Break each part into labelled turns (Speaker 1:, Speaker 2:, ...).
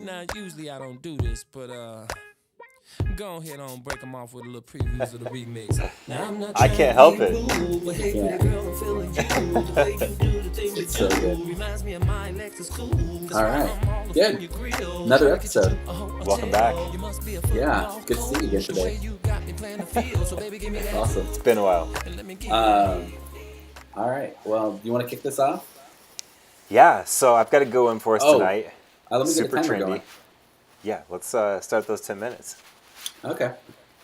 Speaker 1: Now, usually I don't do this, but go ahead on break them off with a little previews of the remix. Now, I'm not
Speaker 2: I
Speaker 1: trying
Speaker 2: can't
Speaker 1: to
Speaker 2: help
Speaker 1: be
Speaker 2: it.
Speaker 1: rude, but hey,
Speaker 3: Yeah.
Speaker 1: pretty girl, I'm feeling you. The way you do the things
Speaker 3: It's
Speaker 1: you
Speaker 3: so
Speaker 1: do
Speaker 3: good.
Speaker 1: reminds me of my Lexus cool. That's
Speaker 3: All
Speaker 1: why
Speaker 3: right.
Speaker 1: I'm all up on
Speaker 3: Good.
Speaker 1: your grill.
Speaker 3: Another
Speaker 1: Trying to get you
Speaker 3: episode.
Speaker 1: to a
Speaker 2: Welcome
Speaker 1: hotel.
Speaker 2: back.
Speaker 1: You must be a
Speaker 3: Yeah.
Speaker 1: football
Speaker 3: Good to see you again
Speaker 1: coach. The way
Speaker 3: today.
Speaker 1: you got me playing the field. So baby, give me that
Speaker 3: Awesome.
Speaker 2: It's been a while.
Speaker 1: and let me get
Speaker 3: Um, all right. Well, you want to kick this off?
Speaker 2: Yeah, so I've got to go in for us
Speaker 3: Oh,
Speaker 2: tonight.
Speaker 3: let me get a
Speaker 2: Super
Speaker 3: timer
Speaker 2: trendy.
Speaker 3: going.
Speaker 2: Yeah, let's start those 10 minutes.
Speaker 3: Okay.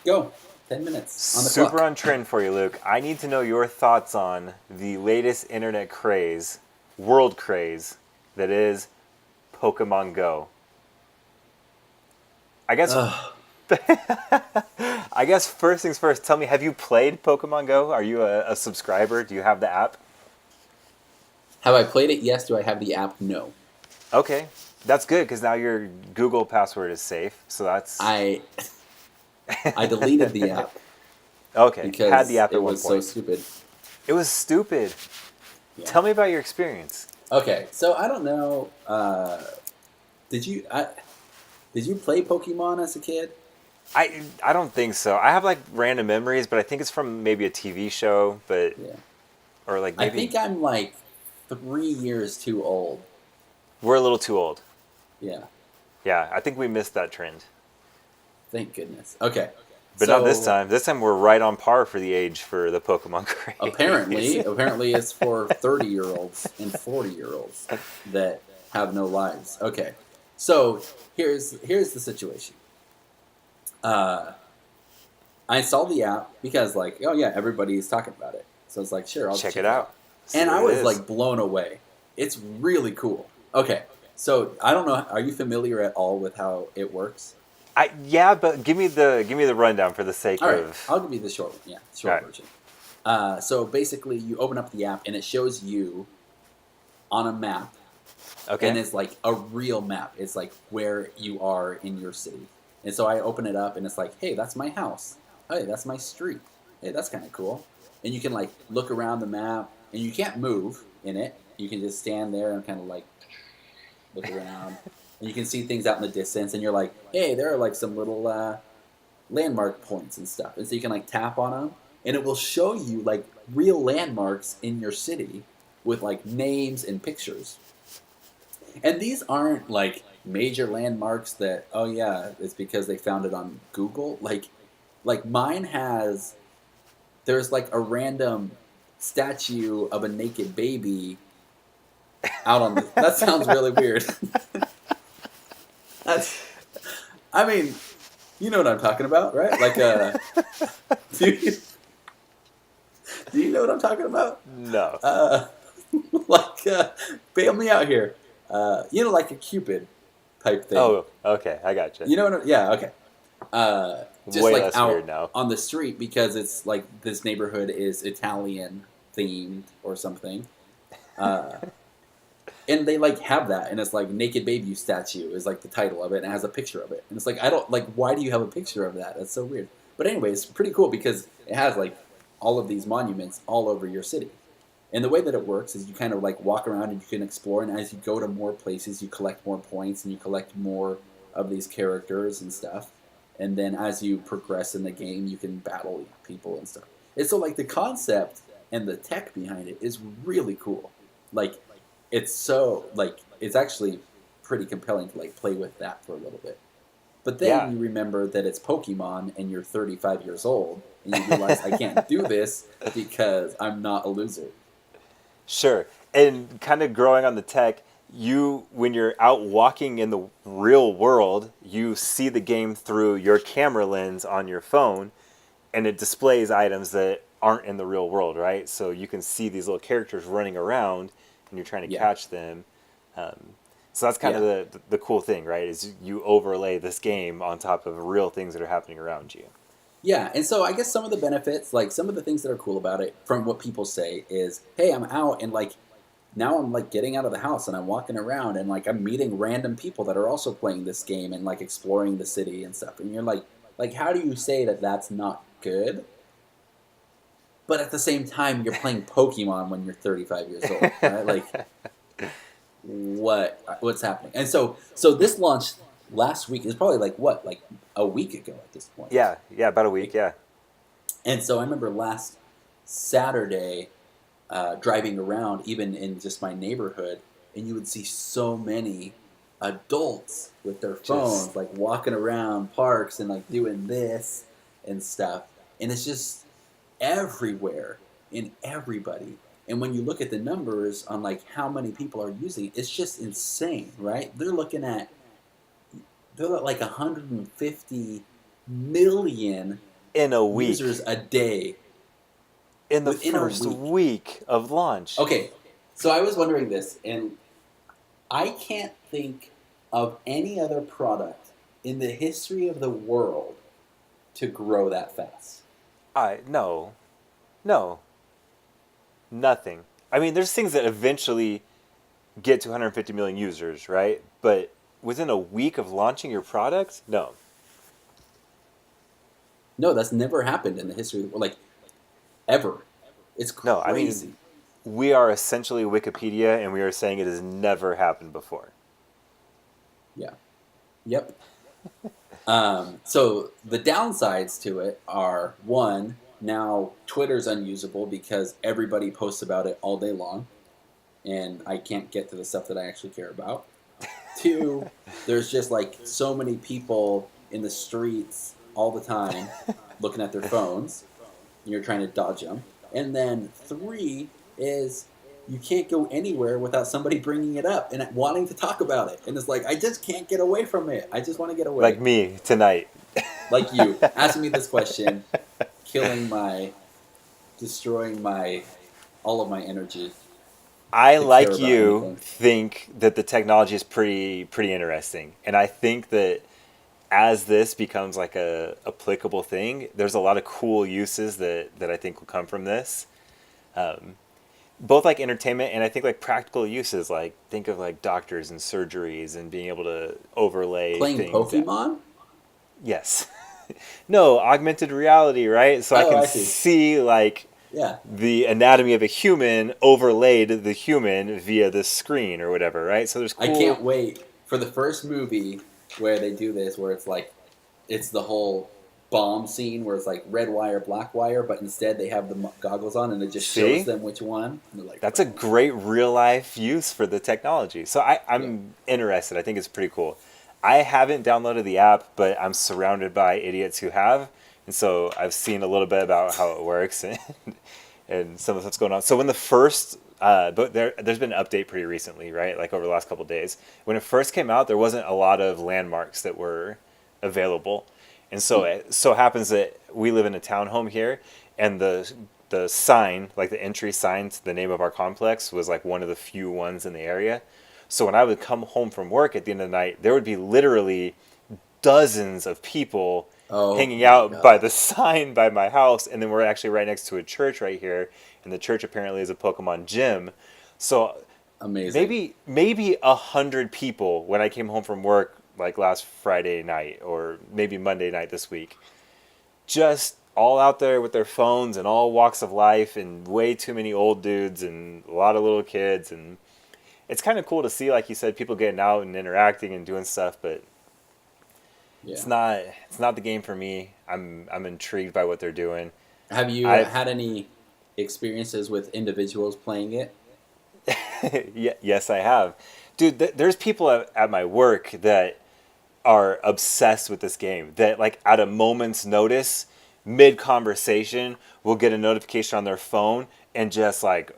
Speaker 3: Go. 10 minutes on the
Speaker 2: Super
Speaker 3: clock.
Speaker 2: on trend for you, Luke. I need to know your thoughts on the latest internet craze, world craze, that is Pokemon Go. I guess
Speaker 3: Ugh.
Speaker 2: I guess first things first, tell me, have you played Pokemon Go? Are you a subscriber? Do you have the app?
Speaker 3: Have I played it? Yes. Do I have the app? No.
Speaker 2: Okay, that's good because now your Google password is safe. So that's
Speaker 3: I deleted the app
Speaker 2: okay. Had the
Speaker 3: because
Speaker 2: app
Speaker 3: it
Speaker 2: at one
Speaker 3: was so
Speaker 2: point.
Speaker 3: stupid.
Speaker 2: It was stupid.
Speaker 3: Yeah.
Speaker 2: Tell me about your experience.
Speaker 3: Okay. So I don't know. Did you did you play Pokemon as a kid?
Speaker 2: I don't think so. I have like random memories, but I think it's from maybe a TV show, but
Speaker 3: Yeah.
Speaker 2: or like
Speaker 3: I
Speaker 2: maybe
Speaker 3: think I'm like 3 years too old.
Speaker 2: we're a little too old.
Speaker 3: Yeah.
Speaker 2: Yeah, I think we missed that trend.
Speaker 3: Thank goodness. Okay.
Speaker 2: But
Speaker 3: So
Speaker 2: not this time. This time we're right on par for the age for the Pokemon craze.
Speaker 3: apparently it's for 30-year-olds and 40-year-olds that have no lives. Okay. So here's the situation. I installed the app because like, oh yeah, everybody's talking about it. So it's like, sure, I'll
Speaker 2: Check it out. See
Speaker 3: And
Speaker 2: what
Speaker 3: I
Speaker 2: it
Speaker 3: was
Speaker 2: is.
Speaker 3: like blown away. It's really cool. Okay. So I don't know, are you familiar at all with how it works?
Speaker 2: Yeah, but give me the rundown for the sake
Speaker 3: All right,
Speaker 2: of.
Speaker 3: I'll give you the short one. Yeah, short
Speaker 2: All right.
Speaker 3: version. So basically, you open up the app and it shows you on a map,
Speaker 2: Okay.
Speaker 3: and it's like a real map. It's like where you are in your city. And so I open it up and it's like, hey, that's my house. Hey, that's my street. Hey, that's kind of cool. And you can like look around the map, and you can't move in it. You can just stand there and kind of like look around. And you can see things out in the distance, and you're like, hey, there are like some little landmark points and stuff. And so you can like tap on them, and it will show you like real landmarks in your city with like names and pictures. And these aren't like major landmarks that, oh yeah, it's because they found it on Google. Like mine has, there's like a random statue of a naked baby out on the, that sounds really weird. That's, I mean, you know what I'm talking about, right? Like, do you, do you know what I'm talking about?
Speaker 2: No.
Speaker 3: Like, bail me out here. You know, like a Cupid type thing.
Speaker 2: Oh, okay. I got you.
Speaker 3: You know what? Yeah, okay. Just
Speaker 2: Way
Speaker 3: like
Speaker 2: less
Speaker 3: out
Speaker 2: weird now.
Speaker 3: on the street because it's like this neighborhood is Italian themed or something. And they like have that, and it's like naked baby statue is like the title of it, and it has a picture of it, and it's like I don't like why do you have a picture of that? That's so weird. But anyway, it's pretty cool because it has like all of these monuments all over your city. And the way that it works is you kind of like walk around and you can explore, and as you go to more places, you collect more points and you collect more of these characters and stuff. And then as you progress in the game, you can battle people and stuff. And so like the concept and the tech behind it is really cool. Like it's so like it's actually pretty compelling to like play with that for a little bit. But then
Speaker 2: Yeah.
Speaker 3: you remember that it's Pokemon and you're 35 years old, and you realize I can't do this because I'm not a loser.
Speaker 2: Sure. And kind of growing on the tech, when you're out walking in the real world, you see the game through your camera lens on your phone, and it displays items that aren't in the real world, right? So you can see these little characters running around, and you're trying to
Speaker 3: Yeah.
Speaker 2: catch them. So that's kind
Speaker 3: Yeah.
Speaker 2: of the cool thing, right? Is you overlay this game on top of real things that are happening around you.
Speaker 3: Yeah, and so I guess some of the benefits, like some of the things that are cool about it, from what people say, is, hey, I'm out and like now I'm like getting out of the house and I'm walking around and like I'm meeting random people that are also playing this game and like exploring the city and stuff. And you're like how do you say that that's not good? But at the same time, you're playing Pokemon when you're 35 years old, right? Like what's happening? And so this launched last week. It's probably like what, like a week ago at this point.
Speaker 2: Yeah, about a week, yeah.
Speaker 3: And so I remember last Saturday driving around, even in just my neighborhood, and you would see so many adults with their phones, like walking around parks and like doing this and stuff. And it's just everywhere in everybody. And when you look at the numbers on like how many people are using it, it's just insane, right? They're at like 150 million
Speaker 2: In a week.
Speaker 3: users a day.
Speaker 2: In the
Speaker 3: within
Speaker 2: first
Speaker 3: a week.
Speaker 2: week of launch.
Speaker 3: Okay, so I was wondering this, and I can't think of any other product in the history of the world to grow that fast.
Speaker 2: No. Nothing. I mean, there's things that eventually get to 150 million users, right? But within a week of launching your product, no.
Speaker 3: No, that's never happened in the history of the world, like ever. It's crazy.
Speaker 2: No, I mean, we are essentially Wikipedia, and we are saying it has never happened before.
Speaker 3: Yeah. Yep. So the downsides to it are, one, now Twitter's unusable because everybody posts about it all day long, and I can't get to the stuff that I actually care about. Two, there's just like so many people in the streets all the time looking at their phones, and you're trying to dodge them. And then three is you can't go anywhere without somebody bringing it up and wanting to talk about it. And it's like, I just can't get away from it. I just want to get away.
Speaker 2: Like me tonight.
Speaker 3: Like you. Asking me this question, destroying all of my energy.
Speaker 2: I, like
Speaker 3: about
Speaker 2: you,
Speaker 3: anything.
Speaker 2: think that the technology is pretty interesting. And I think that as this becomes like a applicable thing, there's a lot of cool uses that I think will come from this. Both like entertainment and I think like practical uses, like think of like doctors and surgeries and being able to overlay
Speaker 3: Playing
Speaker 2: things.
Speaker 3: Pokemon?
Speaker 2: Yes. No, augmented reality, right? So I can see like the anatomy of a human overlaid the human via the screen or whatever, right? So there's cool...
Speaker 3: I can't wait for the first movie where they do this, where it's like, it's the whole bomb scene where it's like red wire, black wire, but instead they have the goggles on and it just shows them which one. And like,
Speaker 2: that's a great real life use for the technology. So I'm interested. I think it's pretty cool. I haven't downloaded the app, but I'm surrounded by idiots who have. And so I've seen a little bit about how it works and some of what's going on. So when the first, but there's been an update pretty recently, right? Like over the last couple of days. When it first came out, there wasn't a lot of landmarks that were available. And so it so happens that we live in a townhome here, and the sign, like the entry sign to the name of our complex, was like one of the few ones in the area. So when I would come home from work at the end of the night, there would be literally dozens of people hanging out by the sign by my house, and then we're actually right next to a church right here, and the church apparently is a Pokemon gym. So
Speaker 3: amazing.
Speaker 2: Maybe 100 people when I came home from work, like last Friday night or maybe Monday night this week, just all out there with their phones and all walks of life, and way too many old dudes and a lot of little kids, and it's kind of cool to see, like you said, people getting out and interacting and doing stuff, but it's not the game for me. I'm intrigued by what they're doing.
Speaker 3: Have you had any experiences with individuals playing it?
Speaker 2: Yes, I have. Dude, there's people at my work that are obsessed with this game, that like at a moment's notice, mid-conversation, will get a notification on their phone and just like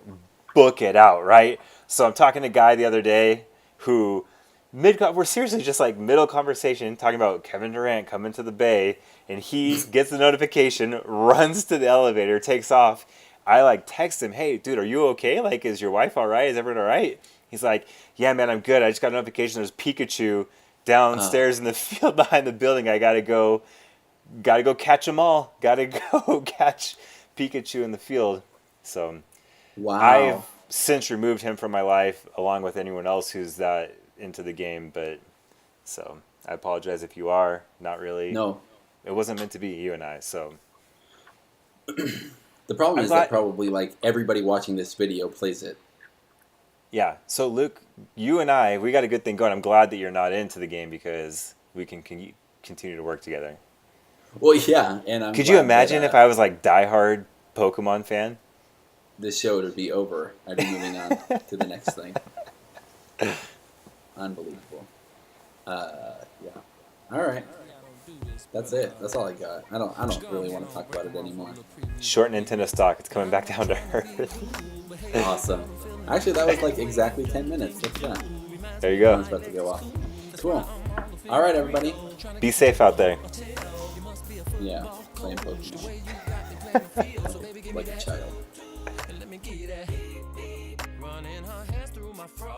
Speaker 2: book it out, right? So I'm talking to a guy the other day who we're seriously just like middle conversation talking about Kevin Durant coming to the Bay, and he gets the notification, runs to the elevator, takes off. I like text him, hey dude, are you okay? Like, is your wife all right? Is everyone all right? He's like, yeah man, I'm good. I just got a notification there's Pikachu downstairs in the field behind the building. I gotta go catch them all. Gotta go catch Pikachu in the field. So I've since removed him from my life, along with anyone else who's that into the game. But so I apologize if you are. Not really.
Speaker 3: No,
Speaker 2: it wasn't meant to be you and I. So
Speaker 3: the problem is that probably like everybody watching this video plays it.
Speaker 2: Yeah. So Luke, you and I, we got a good thing going. I'm glad that you're not into the game because we can continue to work together.
Speaker 3: Well, yeah, and I'm
Speaker 2: Could you
Speaker 3: glad
Speaker 2: imagine
Speaker 3: that,
Speaker 2: if I was like diehard Pokemon fan?
Speaker 3: this show would be over. I'd be moving on to the next thing. Unbelievable. Yeah. All right. That's it. That's all I got. I don't really want to talk about it anymore.
Speaker 2: Short Nintendo stock. It's coming back down to earth.
Speaker 3: Awesome. Actually, that was like exactly 10 minutes. Look at that.
Speaker 2: There you go.
Speaker 3: Phone's about to go off. Cool. All right, everybody.
Speaker 2: Be safe out there.
Speaker 3: Yeah, playing Pokemon. Like a child.
Speaker 1: Running her hands through my fro.